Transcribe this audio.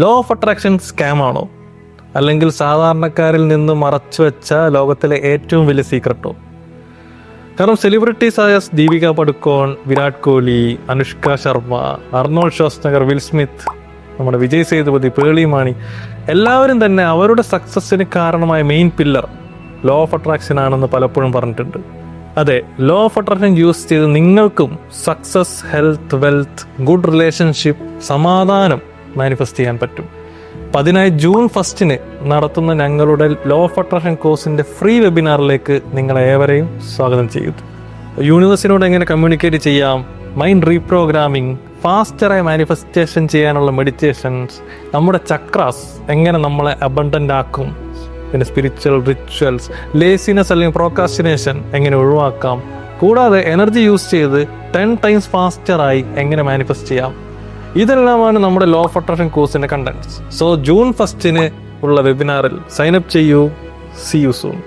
Law of attraction scam ആണോ, അല്ലെങ്കിൽ സാധാരണക്കാരിൽ നിന്ന് മറച്ചു വെച്ച ലോകത്തിലെ ഏറ്റവും വലിയ സീക്രട്ടോ? കാരണം സെലിബ്രിറ്റീസായ Deepika Padukone, Virat Kohli, Anushka Sharma, Arnold Schwarzenegger, Will Smith, നമ്മുടെ വിജയ് സേതുപതി, പേളി മാണി, എല്ലാവരും തന്നെ അവരുടെ സക്സസ്സിന് കാരണമായ main pillar law of attraction ആണെന്ന് പലപ്പോഴും പറഞ്ഞിട്ടുണ്ട്. അതെ, ലോ ഓഫ് അട്രാക്ഷൻ യൂസ് ചെയ്ത് നിങ്ങൾക്കും success, health, wealth, good relationship, സമാധാനം മാനിഫെസ്റ്റ് ചെയ്യാൻ പറ്റും. അപ്പം അതിനായി ജൂൺ 1 നടത്തുന്ന ഞങ്ങളുടെ ലോ ഓഫ് അട്രാക്ഷൻ കോഴ്സിൻ്റെ ഫ്രീ വെബിനാറിലേക്ക് നിങ്ങളേവരെയും സ്വാഗതം ചെയ്യുന്നു. യൂണിവേഴ്സിനോട് എങ്ങനെ കമ്മ്യൂണിക്കേറ്റ് ചെയ്യാം, മൈൻഡ് റീപ്രോഗ്രാമിംഗ്, ഫാസ്റ്ററായി മാനിഫെസ്റ്റേഷൻ ചെയ്യാനുള്ള മെഡിറ്റേഷൻസ്, നമ്മുടെ ചക്രാസ് എങ്ങനെ നമ്മളെ അബണ്ടൻ്റ് ആക്കും, പിന്നെ സ്പിരിച്വൽ റിച്വൽസ്, ലേസിനെസ് അല്ലെങ്കിൽ പ്രോക്രാസ്റ്റിനേഷൻ എങ്ങനെ ഒഴിവാക്കാം, കൂടാതെ എനർജി യൂസ് ചെയ്ത് 10 ടൈംസ് ഫാസ്റ്ററായി എങ്ങനെ മാനിഫെസ്റ്റ് ചെയ്യാം. ഇതെല്ലാമാണ് നമ്മുടെ ലോ ഓഫ് അട്രാക്ഷൻ കോഴ്സിൻ്റെ കണ്ടന്റ്സ്. സോ ജൂൺ 1 ഉള്ള വെബിനാറിൽ സൈൻ അപ്പ് ചെയ്യൂ. See you soon.